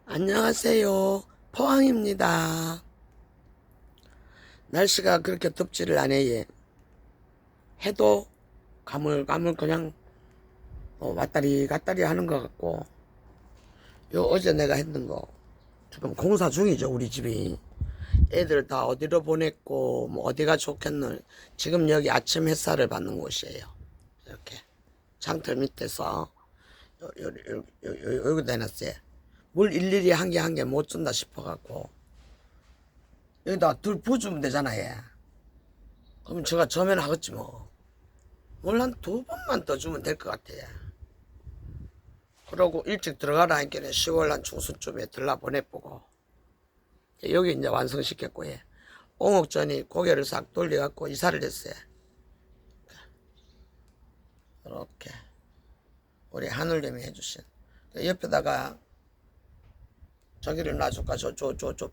안녕하세요. 포항입니다. 날씨가 그렇게 덥지를 않아요. 해도 가물가물 그냥 왔다리 갔다리 하는 것 같고, 요 어제 내가 했는 거 지금 공사 중이죠. 우리 집이 애들 다 어디로 보냈고 뭐 어디가 좋겠노. 지금 여기 아침 햇살을 받는 곳이에요. 이렇게 창틀 밑에서 여기다 해놨어요. 물 일일이 한 개 한 개 못 준다 싶어갖고 여기다 둘 부어주면 되잖아요. 그럼 제가 저면 하겠지 뭐. 뭘 한 두 번만 더 주면 될 것 같아요. 그러고 일찍 들어가라 하니까 10월 한 중순쯤에 들라 보내보고 여기 이제 완성시켰고, 예. 옹옥전이 고개를 싹 돌려갖고 이사를 했어요. 이렇게 우리 하늘님이 해주신 옆에다가 저기를 놔줄까. 저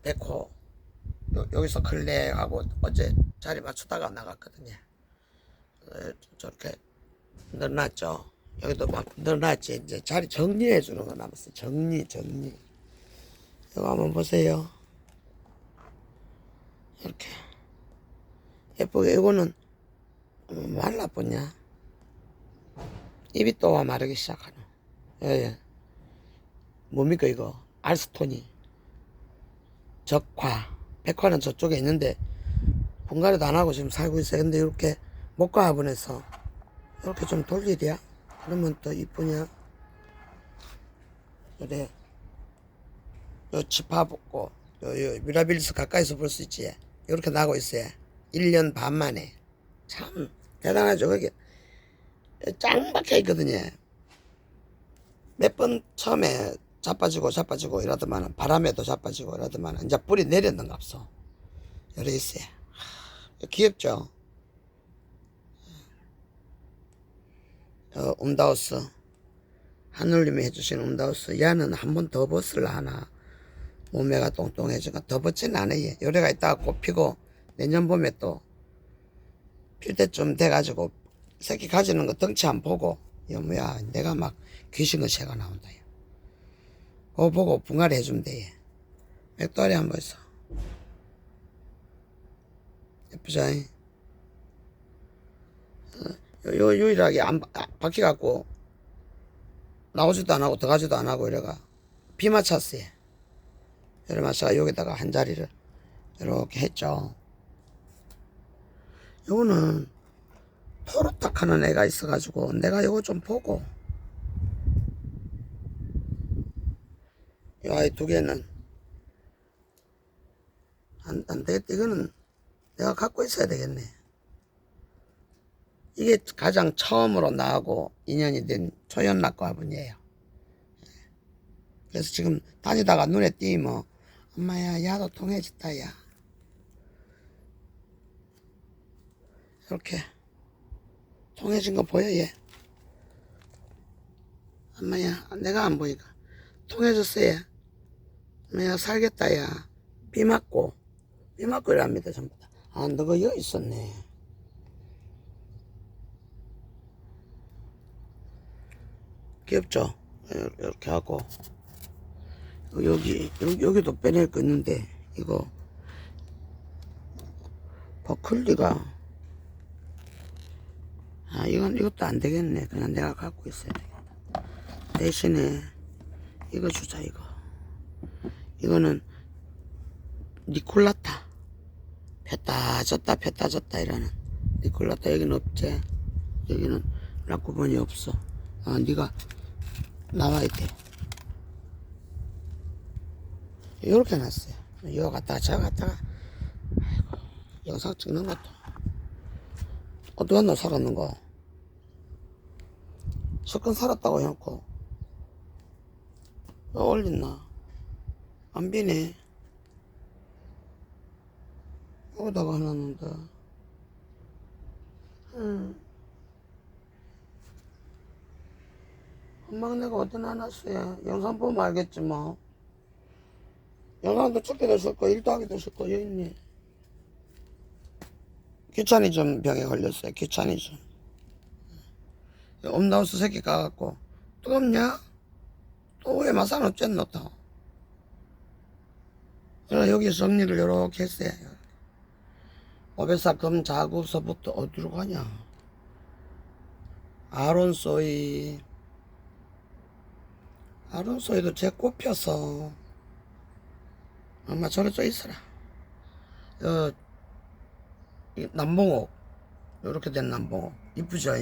백호 여기서 클렉하고 어제 자리 맞추다가 나갔거든요. 저렇게 넣어놨죠. 여기도 막 넣어놨지. 이제 자리 정리해 주는 거 남았어요. 정리. 이거 한번 보세요. 이렇게 예쁘게. 이거는 말라보냐. 입이 또 마르기 시작하네. 예. 뭡니까 이거? 알스토니 적화. 백화는 저쪽에 있는데 분갈이도 안 하고 지금 살고 있어요. 근데 이렇게 목과 화분에서 이렇게 좀 돌리랴. 그러면 또 이쁘냐. 그래. 요 지파 붙고 요 미라빌리스 가까이서 볼 수 있지. 이렇게 나고 있어요. 1년 반 만에. 참 대단하죠. 그게 짱 박혀 있거든요. 몇 번 처음에 자빠지고 이러더만 바람에도 자빠지고 이러더만 이제 뿌리 내렸는가 없어. 여기 있어요. 귀엽죠. 움다우스 하늘님이 해주신 움다우스. 얘는 한 번 더 벗을라 하나. 몸매가 똥똥해지고 더 벗지는 않아요. 요래가 있다가 꽃 피고 내년 봄에 또 필 때쯤 돼가지고 새끼 가지는 거 덩치 안 보고 이거 뭐야 내가 막 귀신 것새가 나온다. 그거 보고 분갈이 해주면 돼. 맥도알이 한번 있어. 예쁘죠? 유일하게 안 바퀴갖고 나오지도 안 하고 들어가지도 안 하고 이래가 비 맞췄어요. 이래 맞춰가 여기다가 한 자리를 이렇게 했죠. 요거는 토르탁 하는 애가 있어가지고 내가 요거 좀 보고 요 아이 두 개는 안 되겠다. 이거는 내가 갖고 있어야 되겠네. 이게 가장 처음으로 나하고 인연이 된 초연락과 화분이에요. 그래서 지금 다니다가 눈에 띄면 엄마야 야도 통해졌다 야. 이렇게 통해진 거 보여 얘? 엄마야 내가 안 보니까 통해졌어 얘. 엄마야 살겠다 야. 비 맞고 이랍니다 전부 다. 아 너가 여기 있었네. 귀엽죠? 이렇게 하고 여기도 빼낼 거 있는데 이거 버클리가 이것도 안 되겠네. 그냥 내가 갖고 있어야 되겠다. 대신에 이거 주자. 이거는 니콜라타 폈다 졌다 이러는 니콜라타. 여기는 없지. 여기는 락구번이 없어. 네가 나와야 돼. 요렇게 놨어요. 요 갔다가 저 갔다가 아이고 영상 찍는 것도 어디 갔나 살았는 거. 실컷 살았다고 해놓고 올렸나 안 비네. 여기다가 해놨는데 금방 내가 어디 놔놨어요. 영상 보면 알겠지 뭐. 영상도 찍기도 싫고 일도 하기도 싫고 여기 있네. 귀차니즘 병에 걸렸어요. 귀차니즘. 옴나우스 새끼 까갖고 뜨겁냐? 또 왜 마산 어쨌노 또. 그래서 여기 정리를 요렇게 했어요. 오베사 금자구서부터 어디로 가냐? 아론소이도 제 꽃펴서 엄마 저리 좀 있어라. 이 남봉옥 요렇게 된 남봉옥 이쁘죠?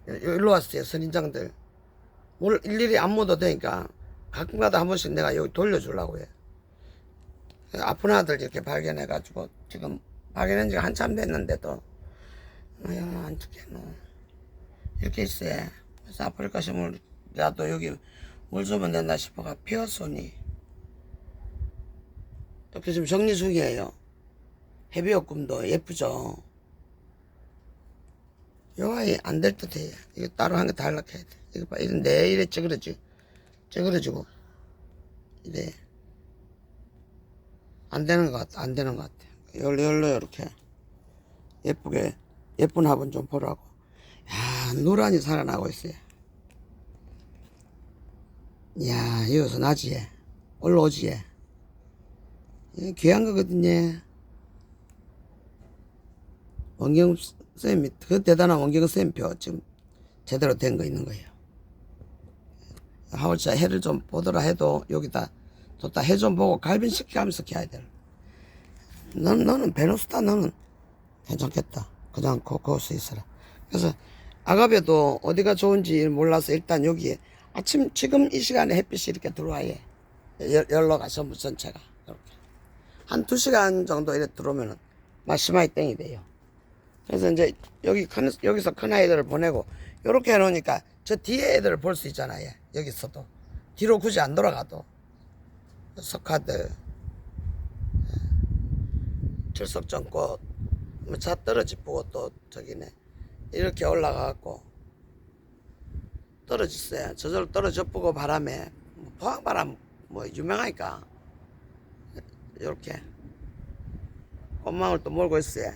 일로 왔어요. 선인장들 뭘 일일이 안 묻어도 되니까 가끔가다 한 번씩 내가 여기 돌려주려고 해. 아픈 아들 이렇게 발견해가지고 지금 발견한 지가 한참 됐는데도 안 죽겠노. 이렇게 있어요. 그래서 아프리카 식물이라도 여기 물 주면 된다 싶어가 피어손이 이렇게 지금 정리 중이에요. 해비옥금도 예쁘죠. 요 아이 안 될 듯해. 이거 따로 한 개 다 연락해야 돼. 이거 봐, 이건 내일에 찌그러지고 이래 안 되는 것 같아. 안 되는 것 같아. 열로 이렇게 예쁘게 예쁜 화분 좀 보라고. 야, 노란이 살아나고 있어요. 야, 여기서 나지 올라오지. 귀한 거거든요. 원경 쌤이 그 대단한 원경 쌤표 지금 제대로 된 거 있는 거예요. 하울차 해를 좀 보더라 해도 여기다 뒀다 해 좀 보고 갈빈시키면서 키워야 돼. 너는 베누스타 너는 괜찮겠다. 그냥 거기서 있어라. 그래서 아가베도 어디가 좋은지 몰라서 일단 여기에 아침 지금 이 시간에 햇빛이 이렇게 들어와요. 열로가 전부 전체가 이렇게 한 2시간 정도 이렇게 들어오면은 마시마이 땡이 돼요. 그래서 이제 여기서 큰 아이들을 보내고 이렇게 해놓으니까 저 뒤에 애들을 볼 수 있잖아요. 여기서도 뒤로 굳이 안 돌아가도 석화들 철석전꽃 차 떨어지고 또 저기네 이렇게 올라가갖고 떨어졌어요. 저절로 떨어져 보고 바람에 포항바람 뭐 유명하니까 이렇게 꽃망울 또 몰고 있어요.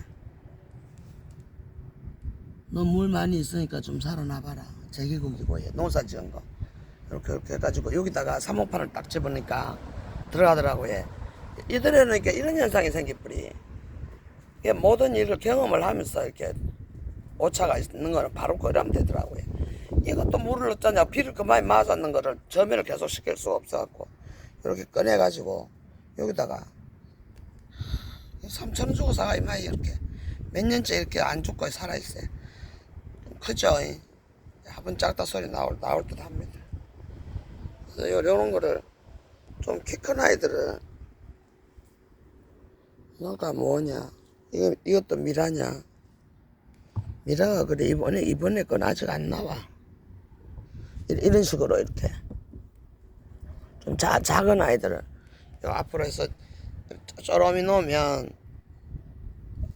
너 물 많이 있으니까 좀 살아나봐라. 제기국이고 농사 지은 거 이렇게 해가지고 여기다가 사모판을 딱 집으니까 들어가더라고요. 이들에는 이런 현상이 생기뿌리 모든 일을 경험을 하면서 이렇게 오차가 있는 거는 바로 그러면 되더라고요. 이것도 물을 어쩌냐 비를 그만이 맞았는 거를 저면을 계속 시킬 수가 없어갖고 이렇게 꺼내가지고 여기다가 3,000원 주고 사가 이마에 이렇게 몇 년째 이렇게 안 죽고 살아있어요. 좀 크죠? 화분 작다 소리 나올 듯 합니다. 그래서 요런 거를 좀 키 큰 아이들은 너가 뭐냐 이것도 미라냐 미라가 그래 이번에 건 아직 안 나와. 이런 식으로 이렇게 좀 작은 아이들을 앞으로 해서 쪼롬이 놓으면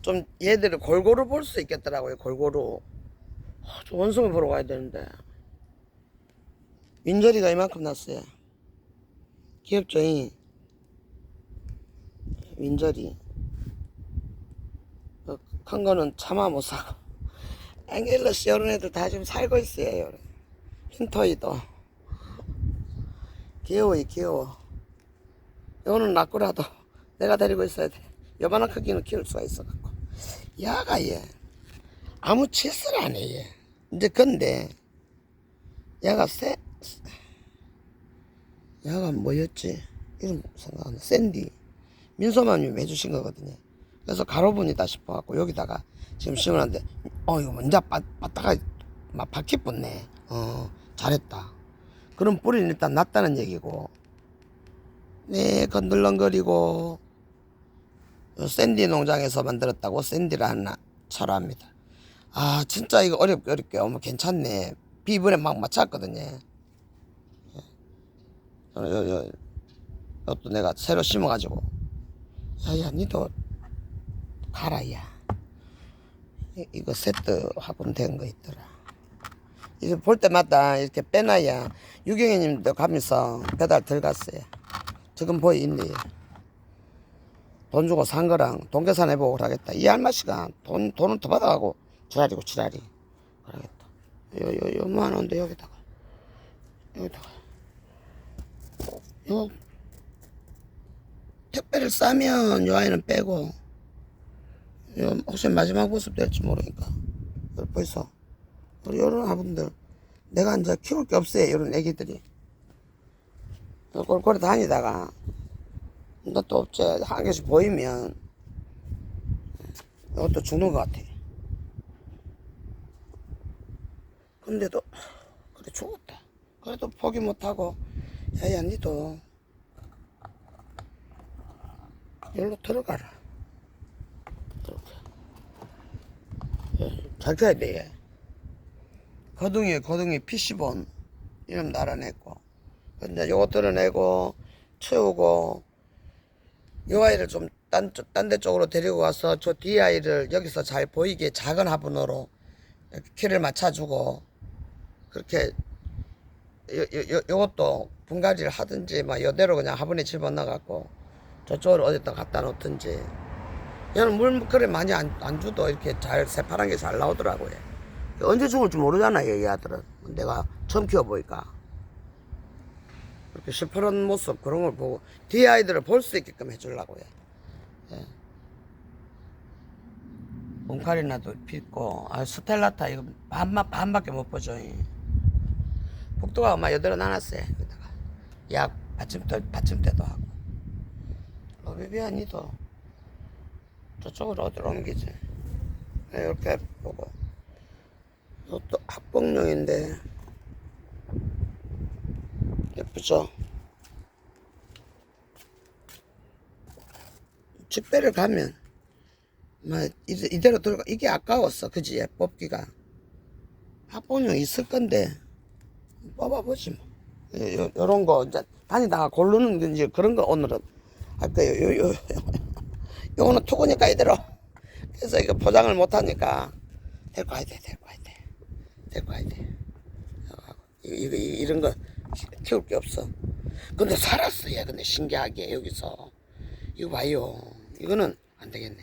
좀 얘들을 골고루 볼 수 있겠더라고요. 골고루 저 원숭이 보러 가야 되는데 윈저리가 이만큼 났어요. 귀엽죠? 윈저리 큰 거는 차마 못 사고 앵겔러스 이런 애들 다 지금 살고 있어요. 흰토이도 귀여워. 이거는 낳고라도 내가 데리고 있어야 돼. 요만한 크기는 키울 수가 있어갖고 야가 아무 짓을 안 해. 이제 근데 야가 야가 뭐였지? 이름 생각 안 나. 샌디 민소마님이 해주신 거거든요. 그래서 가로분이다 싶어갖고 여기다가 지금 심으는데 이거 먼저 빠따가 막 바퀴 붙네. 잘했다. 그럼 뿌리는 일단 났다는 얘기고 건들렁거리고 샌디 농장에서 만들었다고 샌디를 하나 철합니다. 아 진짜 이거 어렵게 괜찮네. 비번에 막 맞췄거든요. 이것도 내가 새로 심어가지고 야야 니도 가라 야. 이거 세트 화분 된 거 있더라. 이거 볼 때마다 이렇게 빼놔야 유경이님도 가면서 배달 들어갔어요. 지금 보이네. 돈 주고 산 거랑 돈 계산해보고 그러겠다. 이 할머니가 돈은 더 받아가고 지랄이고 지랄이 그러겠다. 요만 원데 여기다가 요 식배를 싸면 요 아이는 빼고, 요 혹시 마지막 모습 될지 모르니까. 벌써 요런 화분들 내가 이제 키울 게 없어요. 요런 애기들이 꼴꼴이 다니다가 너 또 없지 한 개씩 보이면 이것도 죽는 것 같아. 근데도 그래 죽었다. 그래도 포기 못하고 야야 니도 여기로 들어가라. 그렇게 잘 켜야 돼. 얘. 거둥이 PC본 이름 달아냈고, 근데 요거 드러내고 채우고 요 아이를 좀 딴 데 쪽으로 데리고 가서 저 뒤 아이를 여기서 잘 보이게 작은 화분으로 이렇게 키를 맞춰주고, 그렇게 요것도 분갈이를 하든지 막 요대로 그냥 화분에 집어넣어갖고 저쪽으로 어디다 갖다 놓든지. 얘는 물 그래 많이 안 줘도 이렇게 잘 새파란 게 잘 나오더라고요. 언제 죽을지 모르잖아요 이 아들은. 내가 처음 키워보니까 이렇게 시퍼런 모습 그런 걸 보고 뒤에 아이들을 볼 수 있게끔 해주려고요. 예. 몽카리나도 피고, 스텔라타 이거 반밖에 못 보죠. 복도가 아마 여대로 나눴어요. 여기다가 약 받침대도 하고. 로비비아 니도 저쪽으로 어디로 옮기지. 네, 이렇게 보고. 이것도 학복용인데 예쁘죠. 집배를 가면 막 이대로 들어가. 이게 아까웠어 그지. 뽑기가 학복용 있을 건데 뽑아보지 뭐. 요런 거 이제 다니다가 고르는 건지 그런 거 오늘은 할 거예요. 요거는 투구니까 이대로. 그래서 이거 포장을 못 하니까 데리고 와야 돼. 이런 거 키울 게 없어. 근데 살았어 얘. 근데 신기하게 여기서 이거 봐요. 이거는 안 되겠네.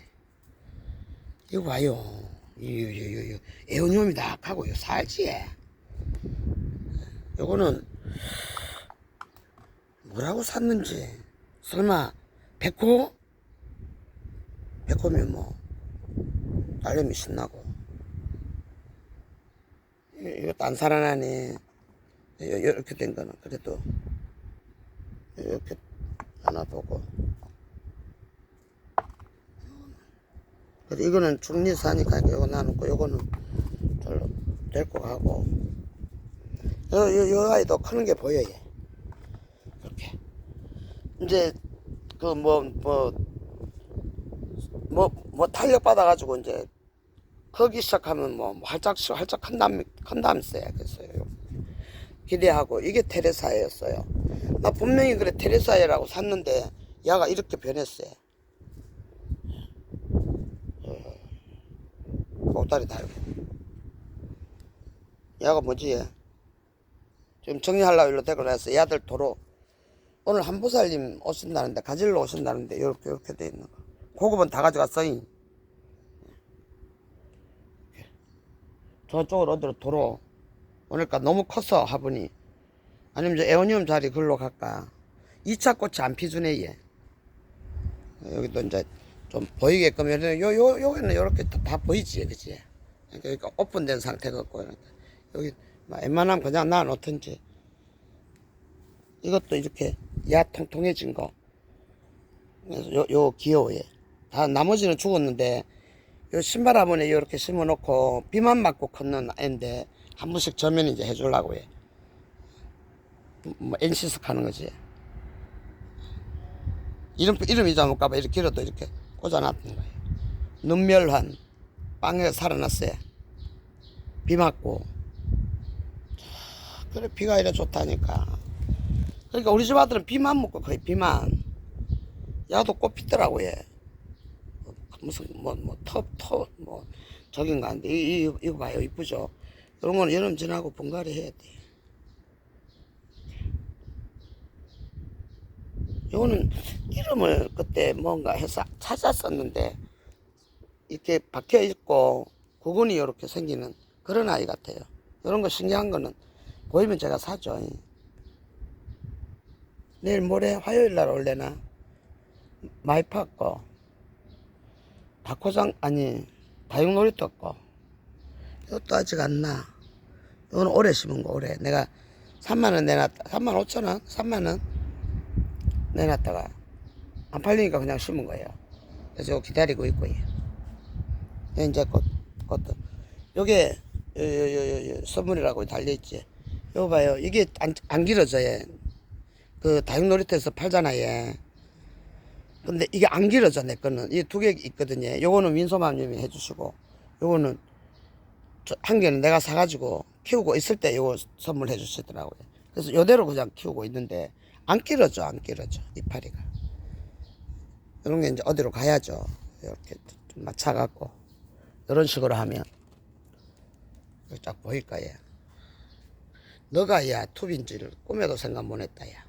이거 봐요. 이거 에어늄이 다 하고 이거 살지. 요거는 뭐라고 샀는지. 설마 백호면 뭐 딸내미 신나고. 이것도 안 살아나네. 이렇게 된 거는 그래도 이렇게 하나 보고. 그래도 이거는 중리사니까 이거 나누고, 요거는 절로 데리고 가고. 요 아이도 크는 게 보여 얘. 이렇게 이제 그 뭐 탄력 받아가지고 이제 거기 시작하면 뭐 활짝 큰다면서요. 그래서 기대하고. 이게 테레사였어요. 나 분명히 그래 테레사라고 샀는데 야가 이렇게 변했어요. 꼭다리 달고. 야가 뭐지 얘. 지금 정리하려고 일로 데리고 나왔어. 야들 도로 오늘 한보살님 오신다는데, 가지러 오신다는데 요렇게 돼 있는 거. 고급은 다 가져갔어. 저쪽으로 어디로 도로 오니까 너무 컸어 화분이. 아니면 저 에오니움 자리 글로 갈까. 2차 꽃이 안 피주네 얘. 여기도 이제 좀 보이게끔. 여기는 이렇게 다 보이지 그치. 그러니까 오픈된 상태가 없고. 여기 웬만하면 그냥 놔놓든지. 이것도 이렇게 야 통통해진 거. 그래서 요 귀여워 얘. 다 나머지는 죽었는데 요 신발 화분에 이렇게 심어놓고 비만 맞고 컸는 애인데 한 번씩 저면 이제 해주려고 해. 뭐 NC석 하는 거지. 이름 잊어먹을까봐 이렇게 길어도 이렇게 꽂아놨던 거예요. 눈멸환 빵에 살아났어요. 비 맞고. 그래 비가 이래 좋다니까. 그러니까 우리 집 아들은 비만 먹고 거의 비만. 야도 꽃 피더라고 얘. 무슨 뭐 저긴가 한데 이거 봐요. 이쁘죠. 이런 거는 여름 지나고 분갈이 해야 돼. 이거는 이름을 그때 뭔가 해서 찾았었는데 이렇게 박혀 있고 구근이 이렇게 생기는 그런 아이 같아요. 이런 거 신기한 거는 보이면 제가 사죠. 내일 모레 화요일 날 올래나 많이 팠고, 다코장, 아니, 다육놀이 떴고, 이것도 아직 안 나. 이거는 올해 심은 거, 올해. 내가 3만원 내놨다. 3만 5천원? 3만원 내놨다가, 안 팔리니까 그냥 심은 거예요. 그래서 이거 기다리고 있고요. 이제 꽃도. 요게, 선물이라고 달려있지. 요거 봐요. 이게 안 길어져요. 그 다육놀이터에서 팔잖아, 얘. 근데 이게 안 길어져, 내 거는. 이 두 개 있거든요. 요거는 민소맘님이 해주시고, 요거는 한 개는 내가 사가지고 키우고 있을 때 요거 선물해 주시더라고요. 그래서 요대로 그냥 키우고 있는데, 안 길어져, 이파리가. 이런 게 이제 어디로 가야죠. 이렇게 좀 맞춰갖고, 이런 식으로 하면, 쫙 보일까, 얘. 너가, 야, 톱인지를 꿈에도 생각 못 했다, 야.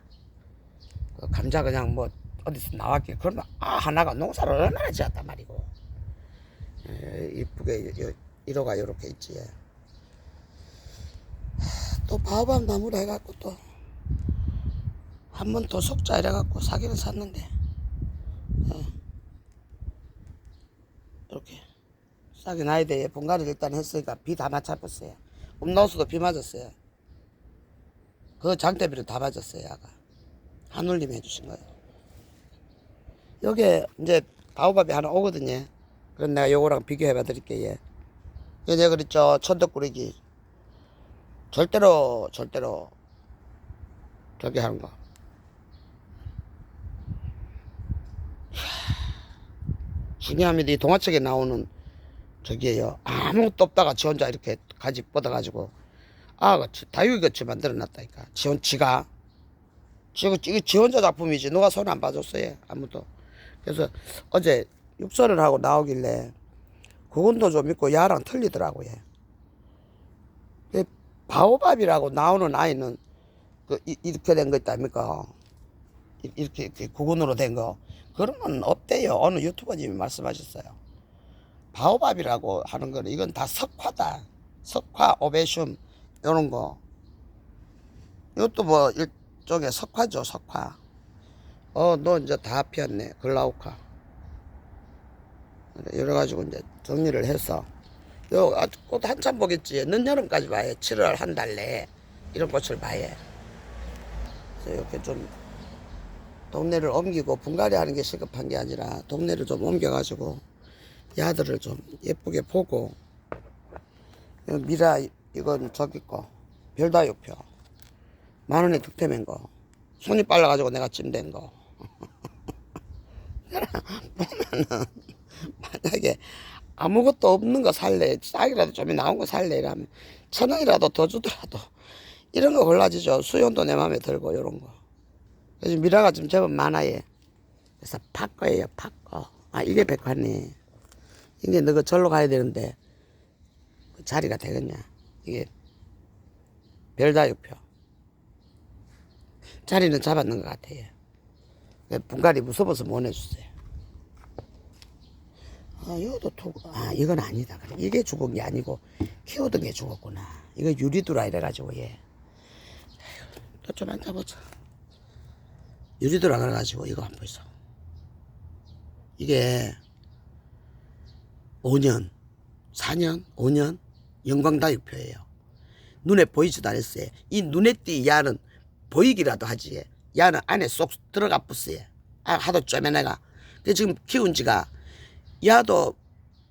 그 감자 그냥 뭐, 어디서 나왔길. 그러면, 하나가 농사를 얼마나 지었단 말이고. 이쁘게, 1호가 요렇게 있지. 또 바오밥 나무를 해갖고 또, 한 번 더 속자 이래갖고 사기는 샀는데, 이렇게. 싹이 나야 돼. 분갈이를 일단 했으니까 비 다 맞춰봤어요. 음나우스도 비 맞았어요. 그 장대비를 다 맞았어요, 아가. 한울님이 해주신 거예요. 요게 이제 바오밥이 하나 오거든요. 그럼 내가 요거랑 비교해봐 드릴게요. 예. 내가 그랬죠. 천덕꾸러기. 절대로 저기 하는 거. 중요합니다. 이 동화책에 나오는 저기에요. 아무것도 없다가 지 혼자 이렇게 가지 뻗어가지고 다육이같이 만들어놨다니까. 지가 이거 지 혼자 작품이지 누가 손 안 봐줬어요, 아무도. 그래서 어제 육설을 하고 나오길래 그건도 좀 있고 야랑 틀리더라고요. 바오밥이라고 나오는 아이는 이렇게 된 거 있답니까? 이렇게 구근으로 된 거 그런 건 없대요. 어느 유튜버님이 말씀하셨어요. 바오밥이라고 하는 거는 이건 다 석화다. 석화, 오베슘 이런 거. 이것도 뭐 일종의 석화죠, 석화. 너 이제 다 피었네, 글라우카. 이래 가지고 이제 정리를 해서 꽃 한참 보겠지. 늦여름까지 봐요. 7월 한 달 내에 이런 꽃을 봐요. 그래서 이렇게 좀 동네를 옮기고 분갈이 하는 게 시급한 게 아니라 동네를 좀 옮겨가지고 야들을 좀 예쁘게 보고. 미라 이건 저기 거 별다육표 10,000원에 득템한 거 손이 빨라가지고 내가 찜된 거. 보면은 만약에 아무것도 없는 거 살래, 싹이라도 좀 나온 거 살래 이러면 1,000원이라도 더 주더라도 이런 거 골라지죠. 수연도 내 맘에 들고 이런 거. 그래서 미라가 좀 제법 많아요. 그래서 팥거예요, 팥거. 이게 백화네. 이게 너가 절로 가야 되는데 그 자리가 되겠냐. 이게 별다육표 자리는 잡았는 것 같아요. 분갈이 무서워서 못 내줬어요. 이것도 이건 아니다. 그래. 이게 죽은 게 아니고 키우던 게 죽었구나. 이거 유리두라 이래가지고 얘. 또 좀 앉아보자. 유리두라 그래가지고 이거 안 보이소. 이게 5년, 4년, 5년 영광다육표예요. 눈에 보이지도 않았어요. 이 눈에 띄 야는 보이기라도 하지. 야는 안에 쏙 들어가 붙어요. 하도 쪼매내가. 근데 지금 키운 지가 야도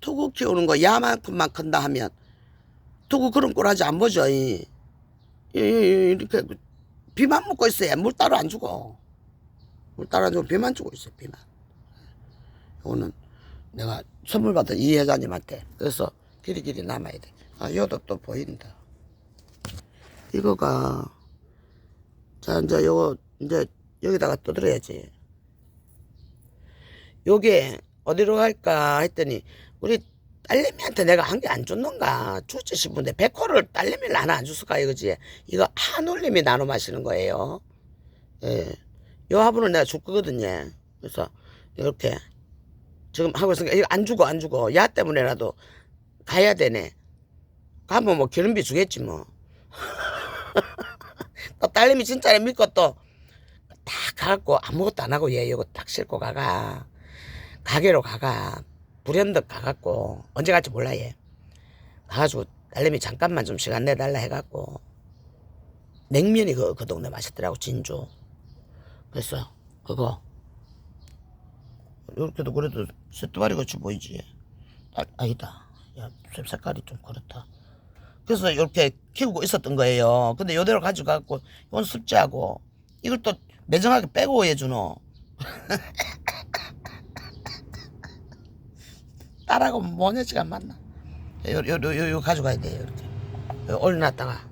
투구 키우는 거 야만큼만 큰다 하면 투구 그런 꼴하지 안 보죠. 이렇게 비만 먹고 있어요. 물 따로 안 주고. 물 따로 안 주고 비만 주고 있어요. 비만. 이거는 내가 선물 받은 이 회장님한테. 그래서 길이길이 남아야 돼. 이것도 또 보인다. 이거가 자 이제 요거 이제 여기다가 떠들어야지. 요게 어디로 갈까 했더니 우리 딸내미한테 내가 한 개 안 줬는가 주지 싶은데 100호를 딸내미를 하나 안 줬을까 이거지. 이거 한울님이 나눠 마시는 거예요. 예. 요 화분을 내가 줄 거거든요. 그래서 이렇게 지금 하고 있으니까 이거 안 주고 야 때문에라도 가야 되네. 가면 뭐 기름비 주겠지 뭐. 또 딸내미 진짜를 믿고 또 딱 가갖고 아무것도 안 하고 얘 이거 딱 싣고 가가. 가게로 가가 불현듯 가갖고 언제 갈지 몰라 얘. 가가지고 딸내미 잠깐만 좀 시간 내달라 해갖고 냉면이 그 동네 맛있더라고 진주. 그래서 그거 이렇게도 그래도 쇠뚜바리 같이 보이지. 아니다. 야 색깔이 좀 그렇다. 그래서 이렇게 키우고 있었던 거예요. 근데 요대로 가져가고 이건 습지하고 이걸 또 매정하게 빼고 해주노. 딸하고 뭐냐 시간 맞나? 요 가져가야 돼요. 이렇게 올려놨다가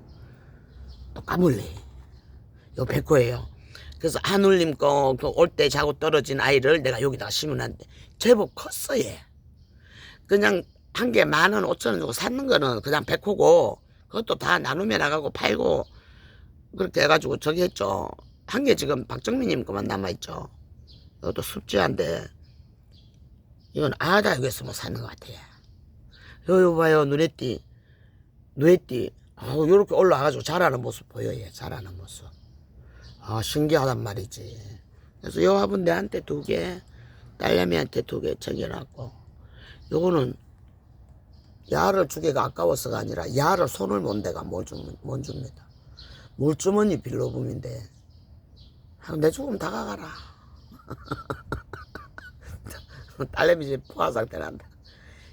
또 까물래. 요 백호예요. 그래서 한울림 거 올 때 자고 떨어진 아이를 내가 여기다가 심어놨는데 제법 컸어 얘. 그냥 한 개 10,000원 5,000원 주고 샀는 거는 그냥 백호고 그것도 다 나눔에 나가고 팔고 그렇게 해가지고 저기 했죠. 한 개 지금 박정민님 거만 남아있죠. 이것도 습지한데 이건 아다 여기서 뭐 사는 것 같아. 요 봐요 눈에띠 요렇게 올라와가지고 자라는 모습 보여 얘. 자라는 모습. 신기하단 말이지. 그래서 요 화분 내한테 2개 딸내미한테 2개 챙겨놨고 요거는 야를 주기가 아까워서가 아니라 야를 손을 못 대가 못 줍니다. 물주머니 빌로붐인데 내 죽으면 다가가라. 딸내미 집 포화살 때 난다.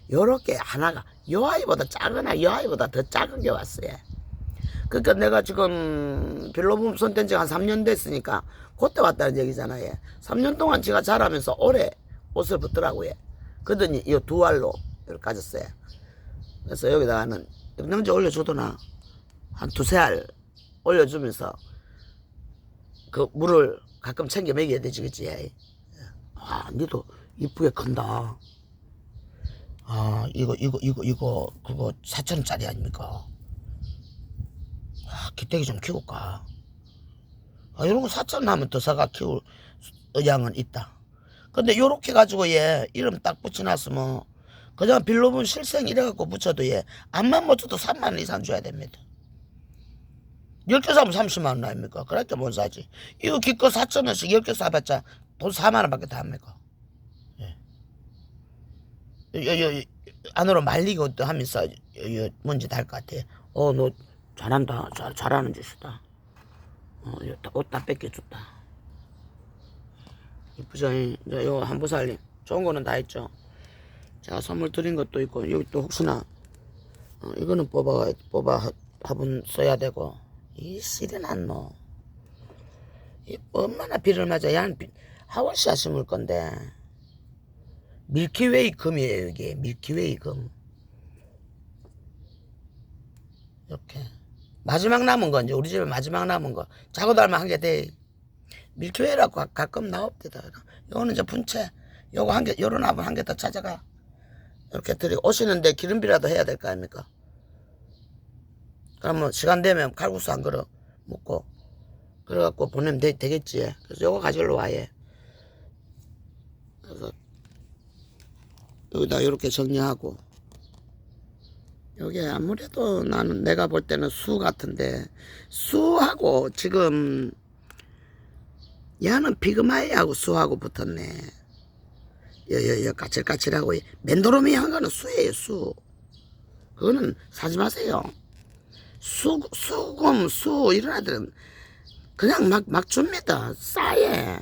요렇게 하나가 요 아이보다 작으나 요 아이보다 더 작은 게 왔어요. 그러니까 내가 지금 빌로붐 손뗀 지가 한 3년 됐으니까 그때 왔다는 얘기잖아요. 3년 동안 제가 자라면서 올해 옷을 붙더라고요. 그러더니 이 2알로 이렇게 가졌어요. 그래서 여기다가는 영양제 올려주더나 한 2~3알 올려주면서 그 물을 가끔 챙겨 먹여야 되지 그치? 니도 이쁘게 큰다. 이거 그거 4,000원짜리 아닙니까? 기대기 좀 키울까? 이런 거 4,000원 하면 더 사가 키울 의향은 있다. 근데 요렇게 가지고 얘 이름 딱 붙여놨으면 그냥 빌로분 실생 이래갖고 붙여도 얘 암만 못 줘도 3만원 이상 줘야 됩니다. 10개 사면 30만원 아닙니까? 그러니까 못 사지. 이거 기껏 4,000원씩 10개 사봤자 돈 4만원 밖에 다 합니까? 예. 안으로 말리고 또 하면서 뭔지 다 할 것 같아. 너 잘한다. 잘하는 짓이다. 옷 다 뺏겨줬다. 이쁘죠? 이제 요 한보살님 좋은 거는 다 했죠. 제가 선물 드린 것도 있고 여기 또 혹시나 이거는 뽑아 화분 써야 되고 이 씨는 안 넣어. 얼마나 비를 맞아. 야는 하원씨가 심을 건데 밀키웨이 금이에요. 이게 밀키웨이 금. 이렇게 마지막 남은 거 이제 우리 집에 마지막 남은 거 자고 달면 한 개 돼. 밀키웨이라고 가끔 나옵니다. 요거는 이제 분채. 요거 한 개, 요런 화분 한 개 더 찾아가. 이렇게 드리고 오시는데 기름비라도 해야 될 거 아닙니까? 그러면 시간 되면 칼국수 한 그릇 먹고 그래갖고 보내면 되겠지. 그래서 요거 가지러 와예. 그래서 여기다 이렇게 정리하고 여기 아무래도 나는 내가 볼 때는 수 같은데 수하고 지금 얘는 피그마이하고 수하고 붙었네. 여 까칠까칠하고 맨도로미 한 거는 수예요. 수 그거는 사지 마세요. 수금 수 이런 애들은 그냥 막 줍니다. 싸예.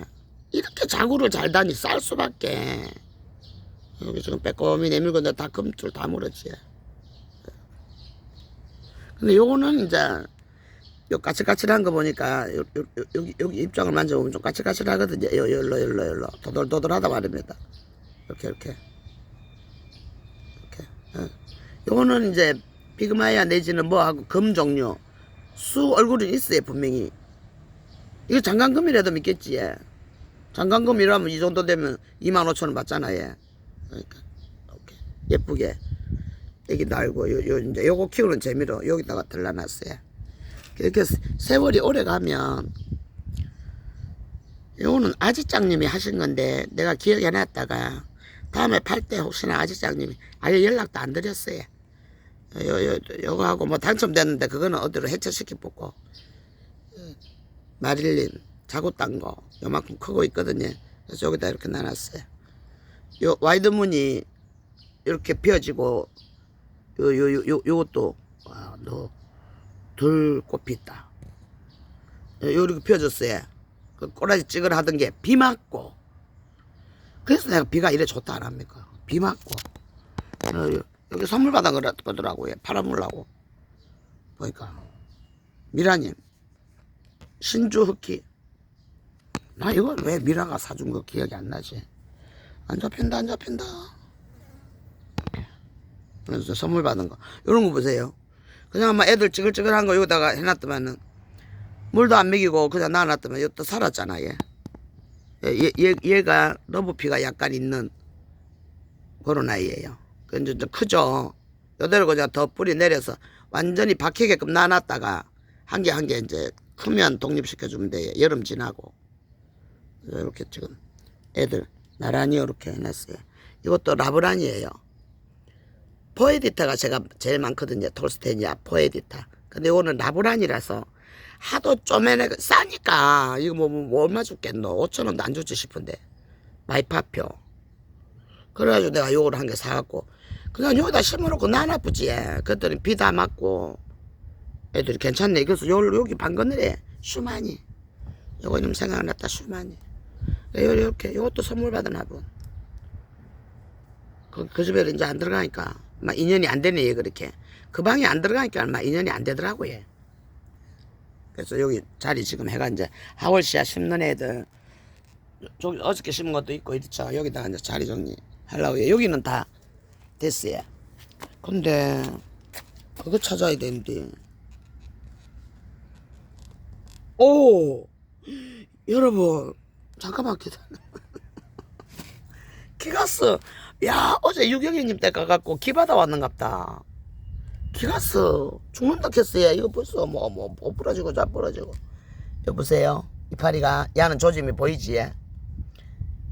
이렇게 자구를 잘 다니 쌀 수밖에. 여기 지금 빼꼼히 내밀고 내가 다 금줄 다 물었지. 근데 요거는 이제 요 까칠까칠한 거 보니까 여기 입장을 만져보면 좀 까칠까칠하거든요. 열로 도돌도돌하다 말입니다. 이렇게 요거는 이제 피그마이아 내지는 뭐하고 금 종류 수 얼굴은 있어요 분명히. 이거 장관금이라도 믿겠지. 예. 장관금이라면 이 정도 되면 25,000원 받잖아. 예. 그러니까 이렇게 예쁘게 애기 날고 이제 요거 키우는 재미로 여기다가 들러놨어요. 이렇게 세월이 오래 가면 요거는 아지짱님이 하신 건데 내가 기억해놨다가 다음에 팔 때 혹시나 아지짱님이 아예 연락도 안 드렸어요. 요거하고 뭐 당첨됐는데 그거는 어디로 해체시켜 뽑고 마릴린 자고 딴 거 요만큼 크고 있거든요. 그래서 여기다 이렇게 놔놨어요. 요 와이드문이 이렇게 피어지고 요것도 둘 꽃이 있다. 요렇게 피어졌어요. 그 꼬라지 찌그러 하던 게 비 맞고. 그래서 내가 비가 이래 좋다 안 합니까? 비 맞고. 여기 선물 받은 거더라고요. 팔아먹으려고. 보니까. 미라님. 신주 흑기. 나 이걸 왜 미라가 사준 거 기억이 안 나지? 안 잡힌다, 안 잡힌다. 그래서 선물 받은 거. 요런 거 보세요. 그냥 아마 애들 찌글찌글한 거 여기다가 해놨더만은 물도 안 먹이고 그냥 놔놨더만 여기 또 살았잖아, 얘. 얘가 러브피가 약간 있는 그런 아이예요. 그 이제 크죠. 요대로 그냥 더 뿌리 내려서 완전히 박히게끔 놔놨다가 한 개 한 개 이제 크면 독립시켜주면 돼요. 여름 지나고. 이렇게 지금 애들 나란히 이렇게 해놨어요. 이것도 라브란이에요. 포에디타가 제가 제일 많거든요. 톨스테니아 포에디타. 근데 이거는 라브란이라서 하도 쪼매내 싸니까 이거 뭐 얼마 줬겠노? 5,000원도 안 줬지 싶은데 마이파표. 그래가지고 내가 요걸 한 개 사갖고 그냥 여기다 심어놓고 놔놔쁘지. 그랬더니 비 다 맞고 애들이 괜찮네. 그래서 여기 방건이래. 슈마니. 요거 좀 생각났다. 슈마니. 이렇게 요것도 선물 받은 화분. 그 집에 이제 안 들어가니까 막 인연이 안 되네. 얘 그렇게 그 방에 안 들어가니까 막 인연이 안 되더라고요. 그래서 여기 자리 지금 해가 이제 하월시아 심는 애들 저기 어저께 심은 것도 있고 있죠. 여기다가 이제 자리 정리 하려고 해요. 여기는 다 됐어요. 근데 그거 찾아야 되는데. 오 여러분 잠깐만 기다려. 기가스. 야 어제 유경이님 때 가갖고 기 받아왔는갑다. 기가스 죽는다 했어요. 이거 벌써 뭐 부러지고 잘 부러지고. 여보세요. 이파리가 야는 조짐이 보이지?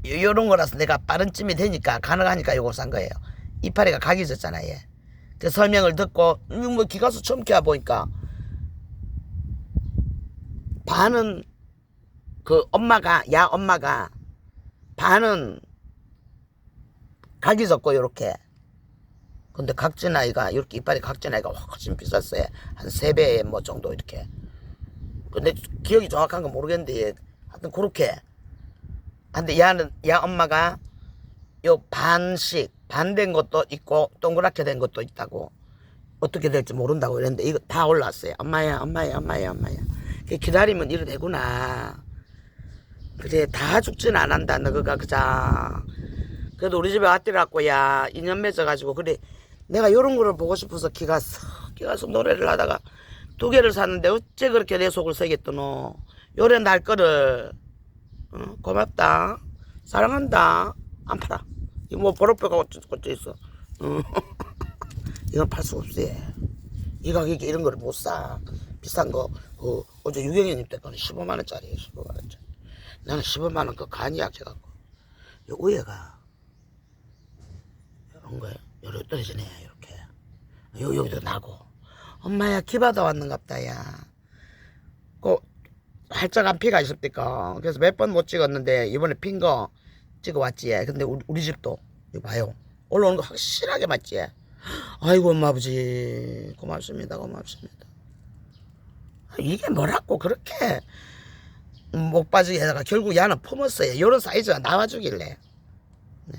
요런 거라서 내가 빠른 찜이 되니까 가능하니까 요걸 산 거예요. 이파리가 각이 졌잖아 얘. 그 설명을 듣고 뭐 기가스 처음 키워 보니까 반은 그 엄마가 야 엄마가 반은 각이 졌고 요렇게. 근데 각진 아이가 이렇게 이빨이 각진 아이가 훨씬 비쌌어요. 한 3배 뭐 정도 이렇게. 근데 기억이 정확한 건 모르겠는데 하여튼 그렇게. 근데 야는 야 엄마가 요 반씩 반된 것도 있고 동그랗게 된 것도 있다고. 어떻게 될지 모른다고 그랬는데 이거 다 올라왔어요. 엄마야 엄마야 엄마야 엄마야. 기다리면 이래 되구나. 그래 다 죽진 않았다 너가 그자. 그래도 우리 집에 왔더라고. 야 인연 맺어가지고. 그래 내가 요런 거를 보고 싶어서 기가서 노래를 하다가 2개를 샀는데 어째 그렇게 내 속을 새겼더노. 요래 날 거를 고맙다 사랑한다. 안 팔아. 이거 뭐 보로뼈가 어쩌 있어. 이건 팔 수 없어. 이 가격에 이런 거를 못 사. 비싼 거 어제 유경이님 때 거는 15만원짜리 15만원짜리. 나는 15만원 그 간이 약해갖고 요 위에가 이런 거예요. 요렇게 떨어지네. 이렇게 여기도 나고. 엄마야 기 받아왔는갑다. 야 그 활짝한 피가 있었니까. 그래서 몇 번 못 찍었는데 이번에 핀 거 찍어왔지. 근데 우리 집도 이거 봐요. 올라오는 거 확실하게 맞지. 아이고 엄마 아버지 고맙습니다. 고맙습니다. 이게 뭐라고 그렇게 목 빠지게 해다가 결국 야는 품었어요. 요런 사이즈가 나와주길래. 네.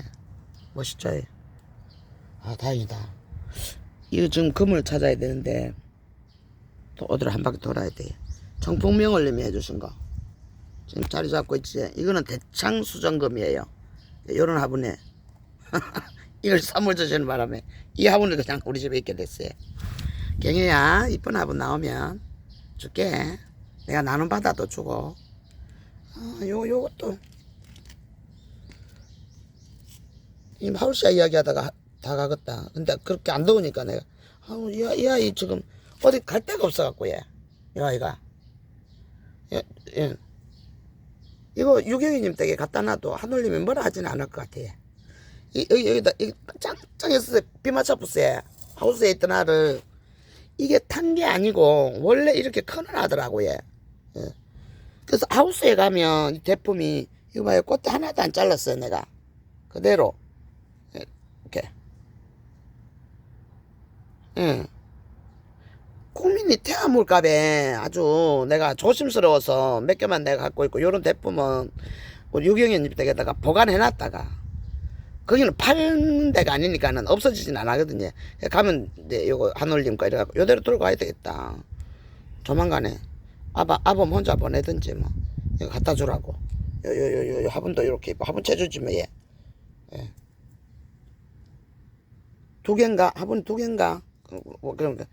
멋있죠. 아 다행이다. 이거 지금 금을 찾아야 되는데 또 어디로 한 바퀴 돌아야 돼. 청풍명월님이 해주신 거 지금 자리 잡고 있지. 이거는 대창수정금이에요. 요런 화분에 이걸 선물 주시는 바람에 이 화분을 그냥 우리 집에 있게 됐어요. 경혜야 이쁜 화분 나오면 줄게. 내가 나눔받아도 주고. 요것도 이 하울시아 이야기하다가 다 가겠다. 근데 그렇게 안 더우니까 내가 이 아이 지금 어디 갈 데가 없어갖고 얘 이 아이가 예. 이거 유경이님 댁에 갖다 놔도 하늘님이 뭐라 하지는 않을 것 같아. 여기다 짱짱해서 비 맞춰보세요. 하우스에 있던 알을 이게 탄 게 아니고 원래 이렇게 크는 아더라고 얘. 예. 그래서 하우스에 가면 이 제품이 이거 봐요. 꽃대 하나도 안 잘랐어요 내가. 그대로 이렇게. 응. 국민이 태아물값에 아주 내가 조심스러워서 몇 개만 내가 갖고 있고, 요런 제품은 우리 유경연님 댁에다가 보관해놨다가, 거기는 파는 데가 아니니까는 없어지진 않거든요. 가면 이제 요거 한올림 거 이래갖고 요대로 들고 가야 되겠다. 조만간에 아범 혼자 보내든지 뭐 이거 갖다 주라고. 요 화분도 이렇게 화분 채주지 뭐. 예. 예. 두 개인가? 화분 두 개인가? 뭐 그런 거